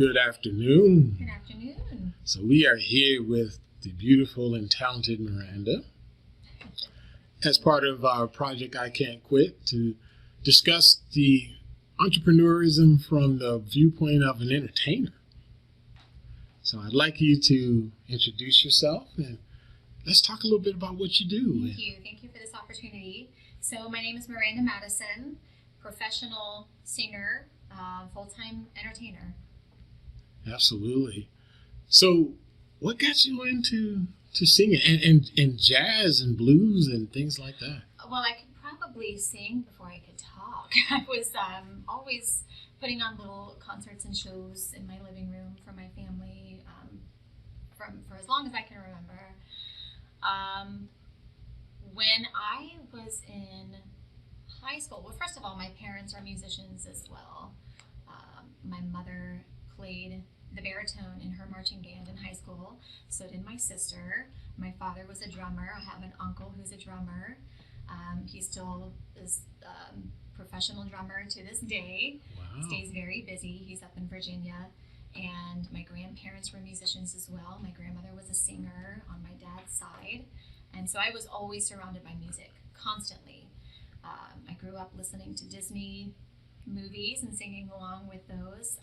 Good afternoon. Good afternoon. So we are here with the beautiful and talented Miranda as part of our project I Can't Quit to discuss the entrepreneurism from the viewpoint of an entertainer. So I'd like you to introduce yourself and let's talk a little bit about what you do. Thank you. Thank you for this opportunity. So my name is Miranda Madison, professional singer, full-time entertainer. Absolutely. So what got you into singing and jazz and blues and things like that? Well, I could probably sing before I could talk. I was always putting on little concerts and shows in my living room for my family for as long as I can remember. When I was in high school, well, first of all, my parents are musicians as well. My mother played the baritone in her marching band in high school. So did my sister. My father was a drummer. I have an uncle who's a drummer. He still is a professional drummer to this day. Wow. Stays very busy. He's up in Virginia. And my grandparents were musicians as well. My grandmother was a singer on my dad's side. And so I was always surrounded by music, constantly. I grew up listening to Disney movies and singing along with those.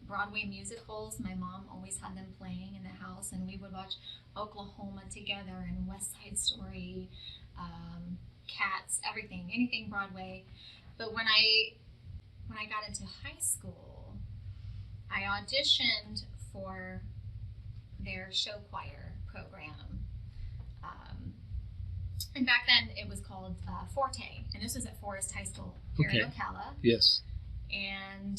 Broadway musicals, my mom always had them playing in the house, and we would watch Oklahoma together and West Side Story, Cats, everything, anything Broadway. But when I got into high school, I auditioned for their show choir program. And back then it was called Forte, and this was at Forest High School here in Ocala. Yes. And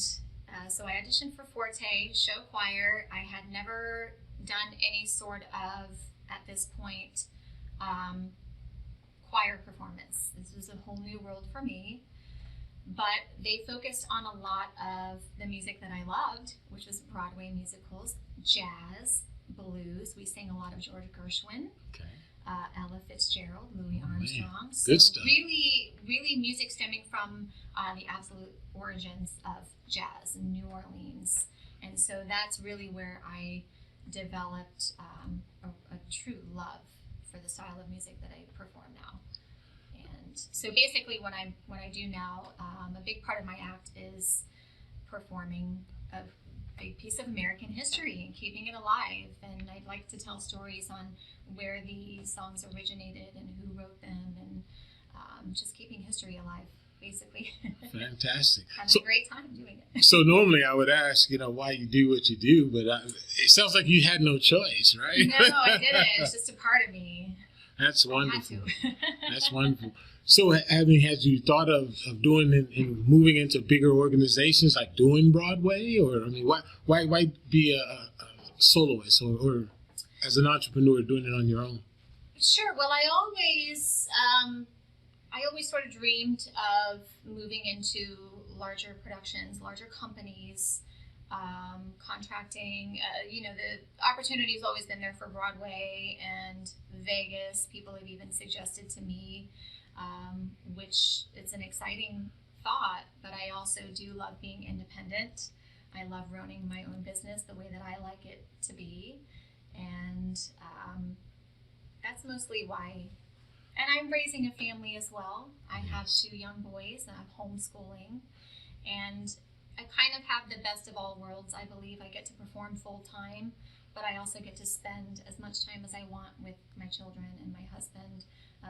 so I auditioned for Forte, show choir. I had never done any sort of, at this point, choir performance. This was a whole new world for me. But they focused on a lot of the music that I loved, which was Broadway musicals, jazz, blues. We sang a lot of George Gershwin. Okay. Ella Fitzgerald, Louis Armstrong. So good stuff. Really, really music stemming from the absolute origins of jazz in New Orleans. And so that's really where I developed a true love for the style of music that I perform now. And so basically what I do now, a big part of my act is performing a big piece of American history and keeping it alive. And I'd like to tell stories on where the songs originated and who wrote them, and just keeping history alive, basically. Fantastic. Having a great time doing it. So normally I would ask, why you do what you do, but it sounds like you had no choice, right? No, I didn't. It's just a part of me. That's wonderful. I had to. That's wonderful. So, had you thought of doing and moving into bigger organizations like doing Broadway, or why be a soloist or as an entrepreneur doing it on your own? Sure. Well, I always sort of dreamed of moving into larger productions, larger companies, contracting. The opportunity's always been there for Broadway and Vegas. People have even suggested to me, which it's an exciting thought, but I also do love being independent. I love running my own business the way that I like it to be. And that's mostly why. And I'm raising a family as well. I have 2 young boys, and I'm homeschooling. And I kind of have the best of all worlds, I believe. I get to perform full time, but I also get to spend as much time as I want with my children and my husband,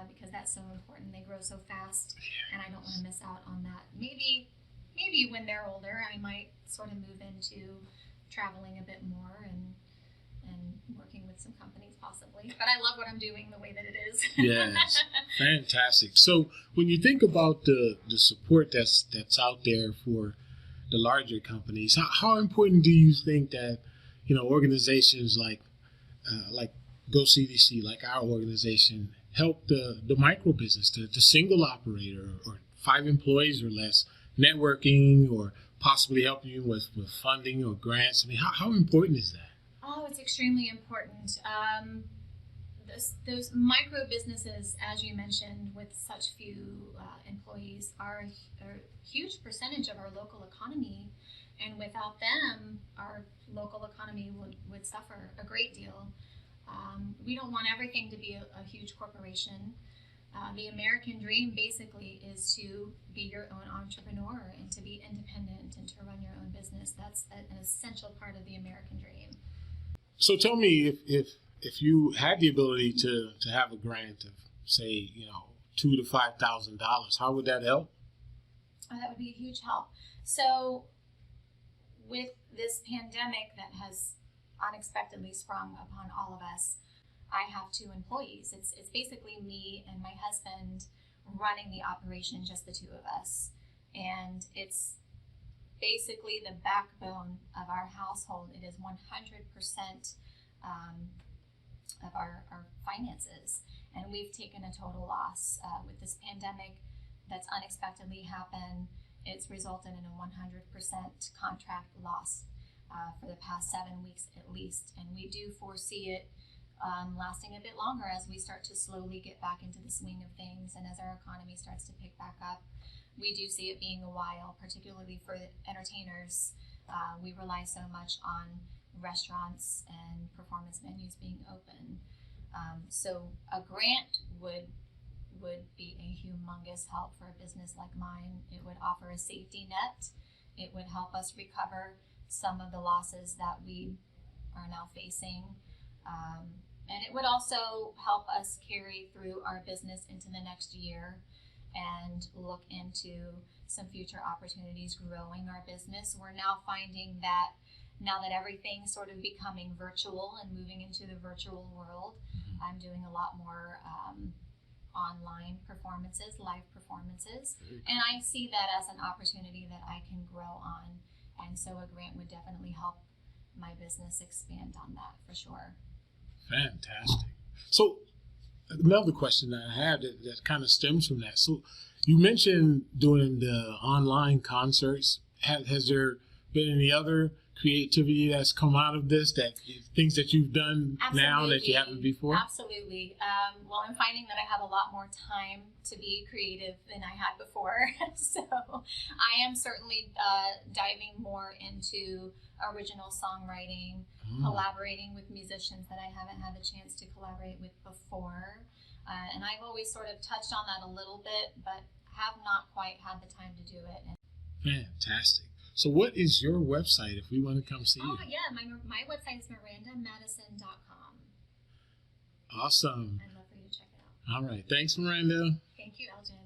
because that's so important. They grow so fast, and I don't want to miss out on that. Maybe when they're older, I might sort of move into traveling a bit more and working with some companies possibly. But I love what I'm doing the way that it is. Yes, fantastic. So when you think about the support that's out there for the larger companies, how important do you think that organizations like Go CDC, like our organization, help the micro business, the single operator or 5 employees or less, networking or possibly helping you with funding or grants? I mean, how important is that? Oh, it's extremely important. Those micro businesses, as you mentioned, with such few employees, are a huge percentage of our local economy. And without them, our local economy would suffer a great deal. We don't want everything to be a huge corporation. The American dream basically is to be your own entrepreneur and to be independent and to run your own business. That's an essential part of the American dream. So tell me, if you had the ability to have a grant of, say, $2,000 to $5,000, how would that help? That would be a huge help. So with this pandemic that has unexpectedly sprung upon all of us, I have 2 employees. It's basically me and my husband running the operation, just the 2 of us. And it's basically the backbone of our household. It is 100% of our finances. And we've taken a total loss with this pandemic that's unexpectedly happened. It's resulted in a 100% contract loss for the past 7 weeks at least. And we do foresee it lasting a bit longer as we start to slowly get back into the swing of things and as our economy starts to pick back up. We do see it being a while, particularly for the entertainers. We rely so much on restaurants and performance venues being open. So a grant would be a humongous help for a business like mine. It would offer a safety net. It would help us recover some of the losses that we are now facing. And it would also help us carry through our business into the next year and look into some future opportunities growing our business. We're now finding that now that everything's sort of becoming virtual and moving into the virtual world, I'm doing a lot more online performances, live performances, and I see that as an opportunity that I can grow on. And so a grant would definitely help my business expand on that for sure. Fantastic. So another question that I have that kind of stems from that. So you mentioned doing the online concerts. Has there been any other creativity that's come out of this, things that you've done now that you haven't before? Absolutely. Well, I'm finding that I have a lot more time to be creative than I had before. So I am certainly diving more into original songwriting, collaborating with musicians that I haven't had the chance to collaborate with before. And I've always sort of touched on that a little bit, but have not quite had the time to do it. Fantastic. So what is your website if we want to come see you? Oh, yeah. My website is mirandamadison.com. Awesome. I'd love for you to check it out. All right. Thanks, Miranda. Thank you, Elgin.